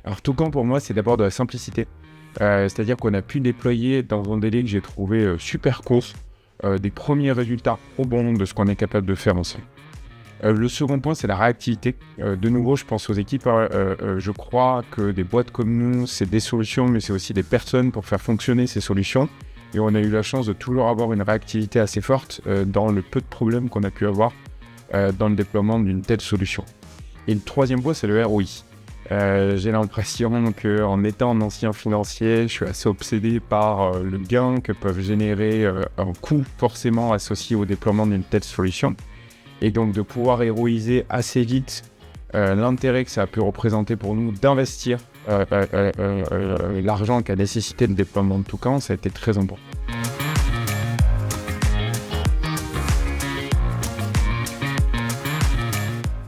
Alors Toucan pour moi c'est d'abord de la simplicité. C'est-à-dire qu'on a pu déployer dans un délai que j'ai trouvé super court des premiers résultats probants de ce qu'on est capable de faire ensemble. Le second point, c'est la réactivité. De nouveau, je pense aux équipes. Je crois que des boîtes comme nous, c'est des solutions, mais c'est aussi des personnes pour faire fonctionner ces solutions. Et on a eu la chance de toujours avoir une réactivité assez forte dans le peu de problèmes qu'on a pu avoir dans le déploiement d'une telle solution. Et le troisième point, c'est le ROI. J'ai l'impression qu'en étant un ancien financier, je suis assez obsédé par le gain que peuvent générer un coût forcément associé au déploiement d'une telle solution. Et donc de pouvoir héroïser assez vite l'intérêt que ça a pu représenter pour nous d'investir l'argent qu'a nécessité le déploiement de Toucan, ça a été très important.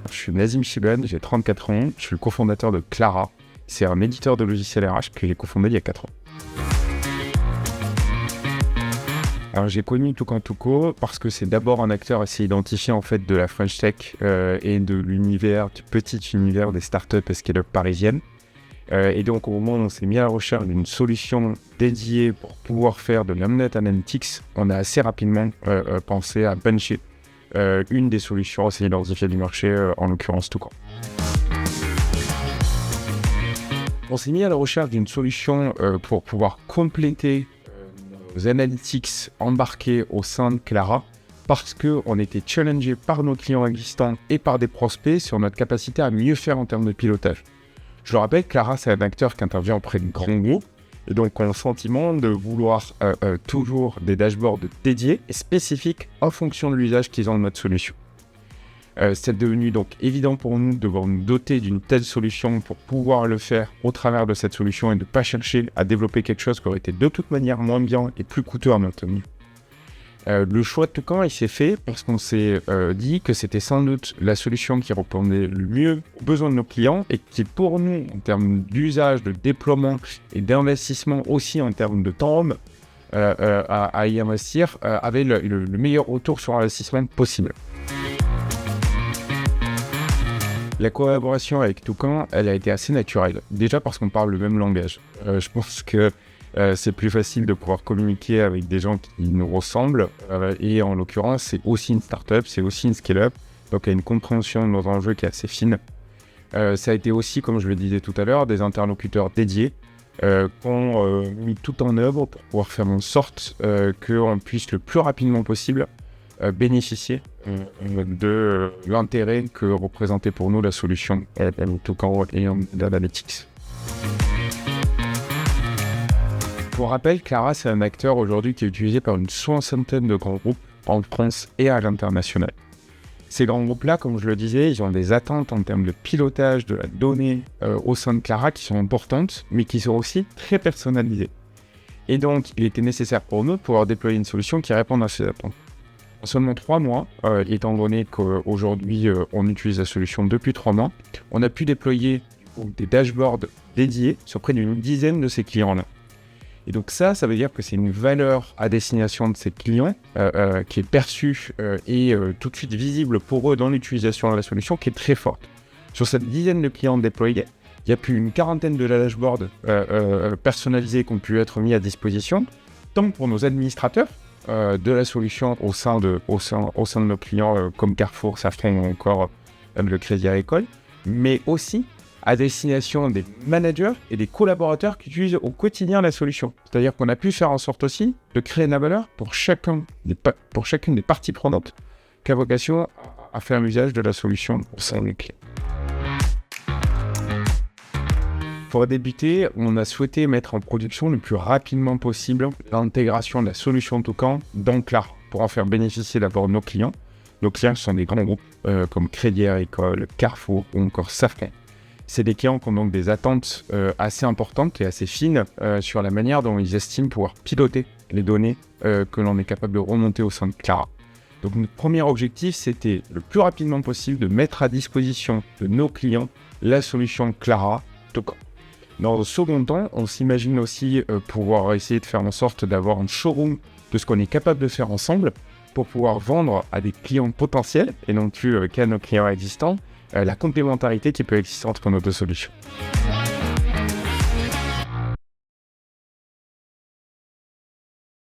Je suis Nazim Chiban, j'ai 34 ans, je suis le cofondateur de Clara. C'est un éditeur de logiciels RH que j'ai cofondé il y a 4 ans. Alors j'ai connu Toucan Touco parce que c'est d'abord un acteur assez identifié en fait de la French Tech et de l'univers, du petit univers des startups et scale-up parisiennes. Et donc au moment où on s'est mis à la recherche d'une solution dédiée pour pouvoir faire de l'Omnet Analytics, on a assez rapidement pensé à bencher une des solutions assez identifiées du marché, en l'occurrence Toucan. On s'est mis à la recherche d'une solution pour pouvoir compléter nos analytics embarqués au sein de Clara parce qu'on était challengé par nos clients existants et par des prospects sur notre capacité à mieux faire en termes de pilotage. Je le rappelle, Clara, c'est un acteur qui intervient auprès de grands groupes et donc on a le sentiment de vouloir toujours des dashboards dédiés et spécifiques en fonction de l'usage qu'ils ont de notre solution. C'est devenu donc évident pour nous de devoir nous doter d'une telle solution pour pouvoir le faire au travers de cette solution et de ne pas chercher à développer quelque chose qui aurait été de toute manière moins bien et plus coûteux à maintenir. Le choix de Toucan, il s'est fait parce qu'on s'est dit que c'était sans doute la solution qui répondait le mieux aux besoins de nos clients et qui pour nous, en termes d'usage, de déploiement et d'investissement aussi en termes de temps à y investir, avait le meilleur retour sur investissement possible. La collaboration avec Toucan, elle a été assez naturelle. Déjà parce qu'on parle le même langage. Je pense que c'est plus facile de pouvoir communiquer avec des gens qui nous ressemblent. Et en l'occurrence, c'est aussi une startup, c'est aussi une scale-up. Donc il y a une compréhension de nos enjeux qui est assez fine. Ça a été aussi, comme je le disais tout à l'heure, des interlocuteurs dédiés qui ont mis tout en œuvre pour pouvoir faire en sorte qu'on puisse le plus rapidement possible bénéficier de l'intérêt que représentait pour nous la solution Toucan et Analytics. Pour rappel, Clara, c'est un acteur aujourd'hui qui est utilisé par une soixantaine de grands groupes en France et à l'international. Ces grands groupes-là, comme je le disais, ils ont des attentes en termes de pilotage de la donnée au sein de Clara qui sont importantes, mais qui sont aussi très personnalisées. Et donc, il était nécessaire pour nous de pouvoir déployer une solution qui réponde à ces attentes. En seulement 3 mois, étant donné qu'aujourd'hui on utilise la solution depuis 3 mois, on a pu déployer des dashboards dédiés sur près d'une dizaine de ces clients-là. Et donc ça veut dire que c'est une valeur à destination de ces clients qui est perçue et tout de suite visible pour eux dans l'utilisation de la solution qui est très forte. Sur cette dizaine de clients déployés, il y a plus d'une quarantaine de dashboards personnalisés qui ont pu être mis à disposition, tant pour nos administrateurs, de la solution au sein de nos clients comme Carrefour, Safran ou encore le Crédit Agricole, mais aussi à destination des managers et des collaborateurs qui utilisent au quotidien la solution. C'est-à-dire qu'on a pu faire en sorte aussi de créer de la valeur pour chacune des parties prenantes qui a vocation à faire l'usage de la solution au sein des clients. Pour débuter, on a souhaité mettre en production le plus rapidement possible l'intégration de la solution Toucan dans Clara pour en faire bénéficier d'abord nos clients. Nos clients sont des grands groupes comme Crédit Agricole, Carrefour ou encore Safran. C'est des clients qui ont donc des attentes assez importantes et assez fines sur la manière dont ils estiment pouvoir piloter les données que l'on est capable de remonter au sein de Clara. Donc notre premier objectif, c'était le plus rapidement possible de mettre à disposition de nos clients la solution Clara Toucan. Dans le second temps, on s'imagine aussi pouvoir essayer de faire en sorte d'avoir un showroom de ce qu'on est capable de faire ensemble pour pouvoir vendre à des clients potentiels et non plus qu'à nos clients existants la complémentarité qui peut exister entre nos deux solutions.